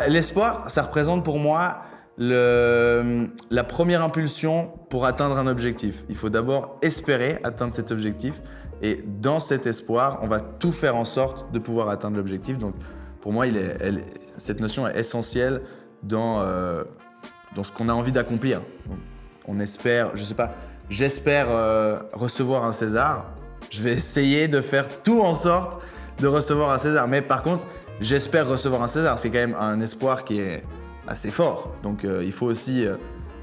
L'espoir, ça représente pour moi la première impulsion pour atteindre un objectif. Il faut d'abord espérer atteindre cet objectif et dans cet espoir, on va tout faire en sorte de pouvoir atteindre l'objectif. Donc pour moi, cette notion est essentielle dans ce qu'on a envie d'accomplir. Donc, on espère, je sais pas, j'espère recevoir un César. Je vais essayer de faire tout en sorte de recevoir un César. Mais par contre, j'espère recevoir un César. C'est quand même un espoir qui est assez fort. Donc il faut aussi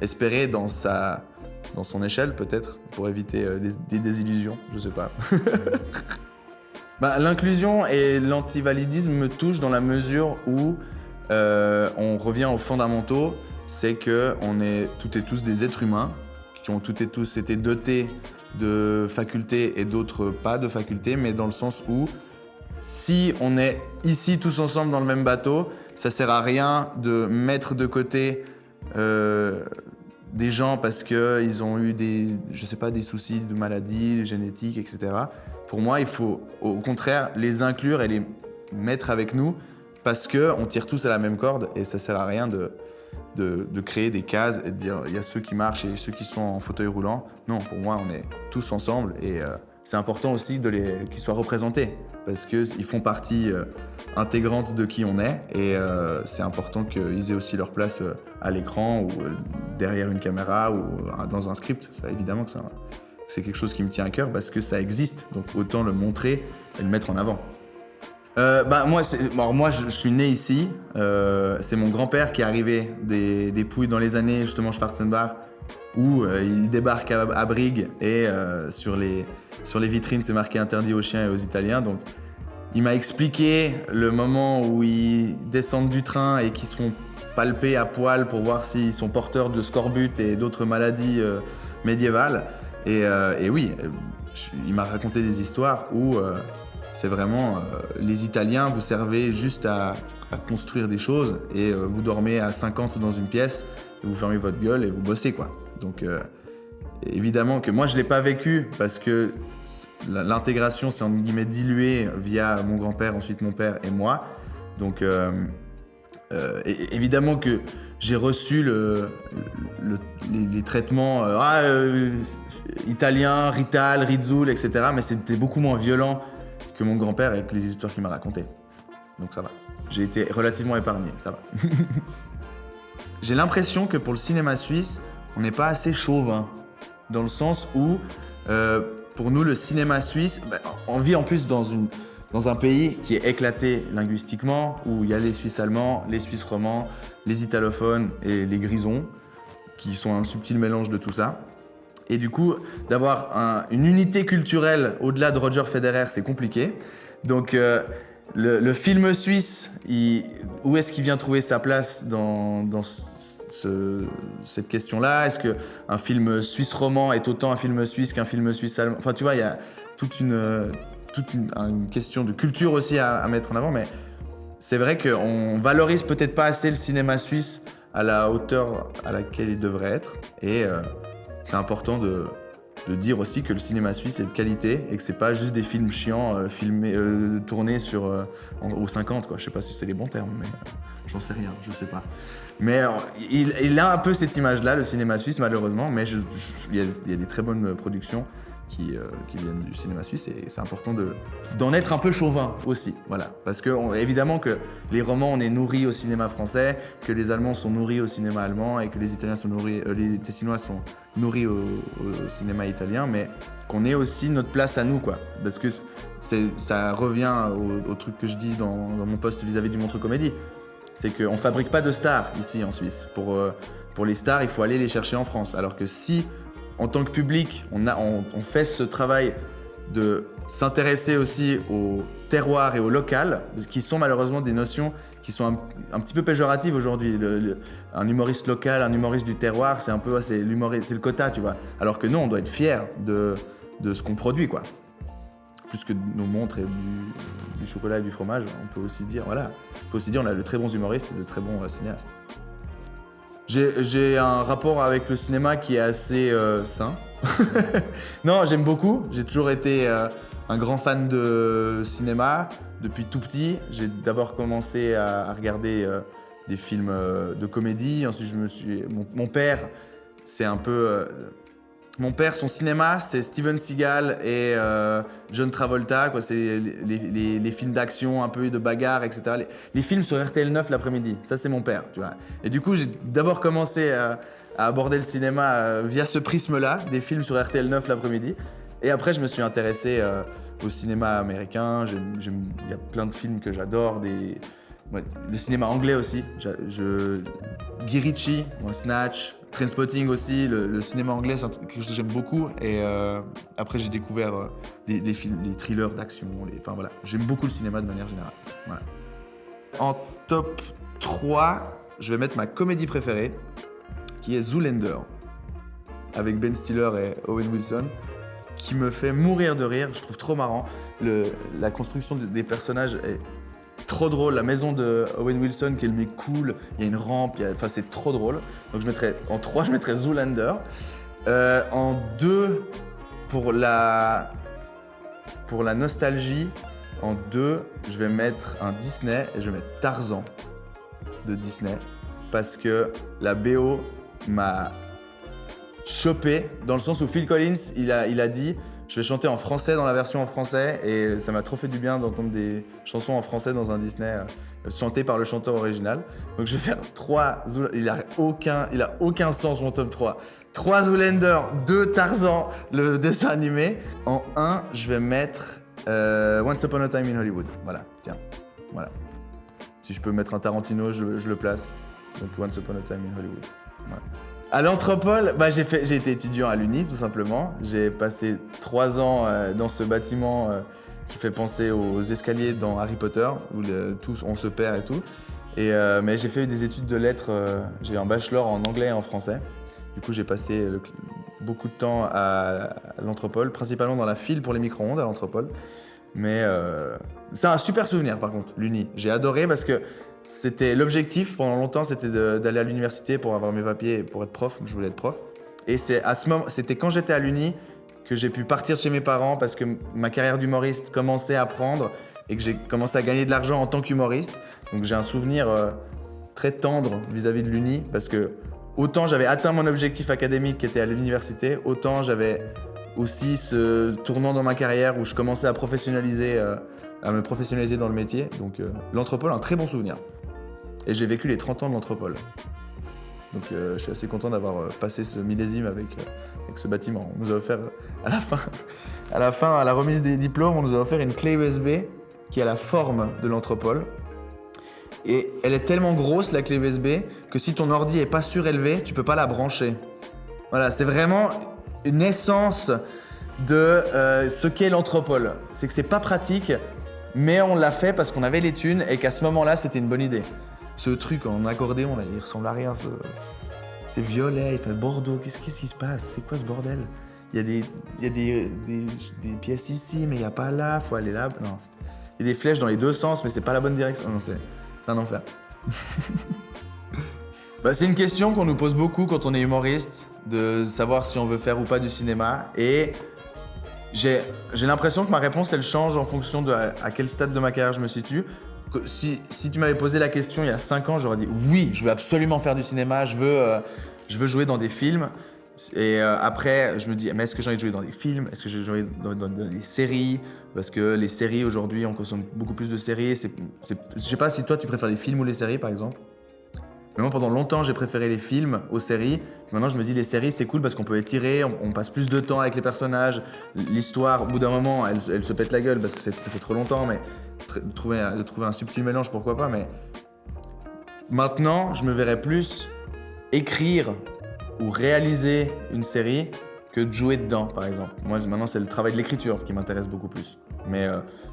espérer dans son échelle peut-être pour éviter des désillusions, je sais pas. L'inclusion et l'antivalidisme me touchent dans la mesure où on revient aux fondamentaux, c'est qu'on est toutes et tous des êtres humains qui ont toutes et tous été dotés de facultés et d'autres pas de facultés, mais dans le sens où si on est ici tous ensemble dans le même bateau, ça sert à rien de mettre de côté des gens parce qu'ils ont eu des soucis de maladies génétiques, etc. Pour moi, il faut au contraire les inclure et les mettre avec nous parce qu'on tire tous à la même corde et ça sert à rien de créer des cases et de dire il y a ceux qui marchent et ceux qui sont en fauteuil roulant. Non, pour moi, on est tous ensemble et c'est important aussi qu'ils soient représentés parce qu'ils font partie intégrante de qui on est et c'est important qu'ils aient aussi leur place à l'écran ou derrière une caméra ou dans un script. Ça, évidemment que c'est quelque chose qui me tient à cœur parce que ça existe, donc autant le montrer et le mettre en avant. Moi, je suis né ici. C'est mon grand-père qui est arrivé des Pouilles dans les années justement Schwarzenbach où il débarque à Brigue et sur les vitrines c'est marqué interdit aux chiens et aux Italiens. Donc il m'a expliqué le moment où ils descendent du train et qu'ils se font palper à poil pour voir s'ils sont porteurs de scorbut et d'autres maladies médiévales. Et oui, il m'a raconté des histoires où c'est vraiment les Italiens, vous servez juste à construire des choses et vous dormez à 50 dans une pièce, et vous fermez votre gueule et vous bossez quoi. Donc évidemment que moi je l'ai pas vécu parce que l'intégration c'est entre guillemets diluée via mon grand-père, ensuite mon père et moi. Donc évidemment que j'ai reçu les traitements italiens, Rital, Rizzoul, etc. Mais c'était beaucoup moins violent que mon grand-père avec les histoires qu'il m'a racontées. Donc ça va. J'ai été relativement épargné, ça va. J'ai l'impression que pour le cinéma suisse, on n'est pas assez chauvin. Dans le sens où, pour nous, le cinéma suisse, on vit en plus dans un pays qui est éclaté linguistiquement, où il y a les Suisses allemands, les Suisses romands, les italophones et les grisons, qui sont un subtil mélange de tout ça. Et du coup, d'avoir une unité culturelle au-delà de Roger Federer, c'est compliqué. Donc, le film suisse, où est-ce qu'il vient trouver sa place dans cette question-là? Est-ce qu'un film suisse roman est autant un film suisse qu'un film suisse allemand? Enfin, tu vois, il y a toute une question de culture aussi à mettre en avant, mais c'est vrai qu'on valorise peut-être pas assez le cinéma suisse à la hauteur à laquelle il devrait être. Et c'est important de dire aussi que le cinéma suisse est de qualité et que c'est pas juste des films chiants tournés aux 50 quoi. Je sais pas si c'est les bons termes, mais j'en sais rien, je sais pas. Mais il a un peu cette image-là, le cinéma suisse malheureusement, mais il y a des très bonnes productions qui viennent du cinéma suisse et c'est important d'en être un peu chauvin aussi, voilà. Parce que évidemment que les romans on est nourris au cinéma français, que les Allemands sont nourris au cinéma allemand et que les Italiens sont nourris, les Tessinois sont nourris au cinéma italien, mais qu'on ait aussi notre place à nous quoi. Parce que ça revient au truc que je dis dans mon post vis-à-vis du Montreux Comédie, c'est qu'on fabrique pas de stars ici en Suisse. Pour les stars, il faut aller les chercher en France, alors que si en tant que public, on fait ce travail de s'intéresser aussi au terroir et au local, qui sont malheureusement des notions qui sont un petit peu péjoratives aujourd'hui. Un humoriste local, un humoriste du terroir, c'est le quota, tu vois. Alors que nous, on doit être fiers de ce qu'on produit, quoi. Plus que nos montres et du chocolat et du fromage, on peut aussi dire, on a de très bons humoristes et de très bons cinéastes. J'ai un rapport avec le cinéma qui est assez sain. Non, j'aime beaucoup. J'ai toujours été un grand fan de cinéma depuis tout petit. J'ai d'abord commencé à regarder des films de comédie. Ensuite, mon père, c'est un peu... Mon père, son cinéma, c'est Steven Seagal et John Travolta, quoi. C'est les films d'action, un peu de bagarre, etc. Les films sur RTL 9 l'après-midi, ça c'est mon père, tu vois. Et du coup, j'ai d'abord commencé à aborder le cinéma via ce prisme-là, des films sur RTL 9 l'après-midi. Et après, je me suis intéressé au cinéma américain. Il y a plein de films que j'adore, le cinéma anglais aussi. Guy Ritchie, Snatch, Trainspotting aussi, le cinéma anglais, c'est quelque chose que j'aime beaucoup. Et après, j'ai découvert les films, les thrillers d'action. Enfin voilà, j'aime beaucoup le cinéma de manière générale. Voilà. En top 3, je vais mettre ma comédie préférée, qui est Zoolander, avec Ben Stiller et Owen Wilson, qui me fait mourir de rire. Je trouve trop marrant. La construction des personnages est trop drôle. La maison de Owen Wilson, qui est le mec cool, il y a une rampe, enfin c'est trop drôle. Donc en 3, je mettrais Zoolander. En 2, pour la nostalgie, en 2, je vais mettre un Disney et je vais mettre Tarzan de Disney, parce que la BO m'a chopé, dans le sens où Phil Collins, il a dit je vais chanter en français dans la version en français, et ça m'a trop fait du bien d'entendre des chansons en français dans un Disney chantées par le chanteur original. Donc je vais faire 3 Zoolander. Il a aucun sens mon top 3. 3 Zoolander, 2 Tarzan, le dessin animé. En 1, je vais mettre Once Upon a Time in Hollywood. Voilà, tiens, voilà. Si je peux mettre un Tarantino, je le place. Donc Once Upon a Time in Hollywood. Voilà. À l'Anthropole, j'ai été étudiant à l'Uni, tout simplement. J'ai passé 3 ans dans ce bâtiment qui fait penser aux escaliers dans Harry Potter, où on se perd et tout. Mais j'ai fait des études de lettres, j'ai un bachelor en anglais et en français. Du coup, j'ai passé beaucoup de temps à l'Anthropole, principalement dans la file pour les micro-ondes à l'Anthropole. Mais c'est un super souvenir, par contre, l'Uni. J'ai adoré parce que l'objectif pendant longtemps, c'était d'aller à l'université pour avoir mes papiers et pour être prof. Je voulais être prof. Et c'était quand j'étais à l'Uni que j'ai pu partir de chez mes parents, parce que ma carrière d'humoriste commençait à prendre et que j'ai commencé à gagner de l'argent en tant qu'humoriste. Donc j'ai un souvenir très tendre vis-à-vis de l'Uni, parce que autant j'avais atteint mon objectif académique qui était à l'université, autant j'avais aussi ce tournant dans ma carrière où je commençais à me professionnaliser dans le métier. Donc l'Anthropole, un très bon souvenir. Et j'ai vécu les 30 ans de l'Anthropole. Donc je suis assez content d'avoir passé ce millésime avec ce bâtiment. On nous a offert, à la fin, à la remise des diplômes, on nous a offert une clé USB qui a la forme de l'Anthropole. Et elle est tellement grosse, la clé USB, que si ton ordi est pas surélevé, tu peux pas la brancher. Voilà, c'est vraiment une essence de ce qu'est l'Anthropole. C'est que c'est pas pratique, mais on l'a fait parce qu'on avait les thunes et qu'à ce moment-là, c'était une bonne idée. Ce truc en accordéon, là, il ressemble à rien. C'est violet, il fait Bordeaux. Qu'est-ce qui se passe? C'est quoi ce bordel? Il y a des pièces ici, mais il n'y a pas là. Faut aller là. Non, il y a des flèches dans les deux sens, mais c'est pas la bonne direction. Non, c'est un enfer. C'est une question qu'on nous pose beaucoup quand on est humoriste, de savoir si on veut faire ou pas du cinéma. Et j'ai l'impression que ma réponse, elle change en fonction de à quel stade de ma carrière je me situe. Si tu m'avais posé la question il y a 5 ans, j'aurais dit oui, je veux absolument faire du cinéma, je veux jouer dans des films. Et après, je me dis, mais est-ce que j'ai envie de jouer dans des films? Est-ce que j'ai envie de jouer dans des séries? Parce que les séries, aujourd'hui, on consomme beaucoup plus de séries. Je sais pas si toi, tu préfères les films ou les séries, par exemple. Mais moi, pendant longtemps, j'ai préféré les films aux séries. Maintenant, je me dis, les séries, c'est cool parce qu'on peut étirer, on passe plus de temps avec les personnages. L'histoire, au bout d'un moment, elle se pète la gueule parce que ça fait trop longtemps. Mais de trouver un subtil mélange, pourquoi pas. Mais maintenant, je me verrais plus écrire ou réaliser une série que de jouer dedans, par exemple. Moi, maintenant, c'est le travail de l'écriture qui m'intéresse beaucoup plus. Mais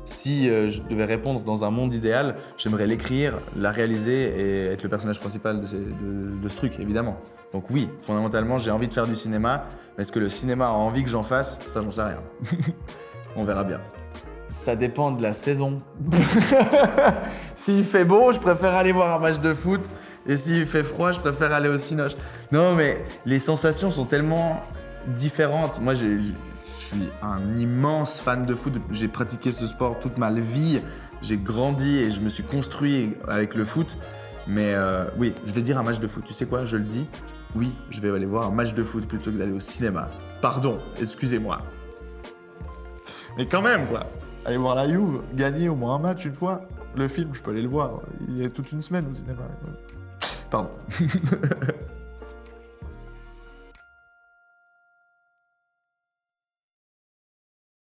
si je devais répondre dans un monde idéal, j'aimerais l'écrire, la réaliser et être le personnage principal de ce truc, évidemment. Donc oui, fondamentalement, j'ai envie de faire du cinéma, mais est-ce que le cinéma a envie que j'en fasse? Ça, j'en sais rien. On verra bien. Ça dépend de la saison. S'il fait beau, je préfère aller voir un match de foot. Et s'il fait froid, je préfère aller au cinoche. Non, mais les sensations sont tellement différentes. Moi, je suis un immense fan de foot. J'ai pratiqué ce sport toute ma vie. J'ai grandi et je me suis construit avec le foot. Mais oui, je vais dire un match de foot. Tu sais quoi, je le dis. Oui, je vais aller voir un match de foot plutôt que d'aller au cinéma. Pardon, excusez-moi. Mais quand même, quoi. Aller voir la Juve, gagner au moins un match une fois. Le film, je peux aller le voir. Il y a toute une semaine au cinéma. Pardon.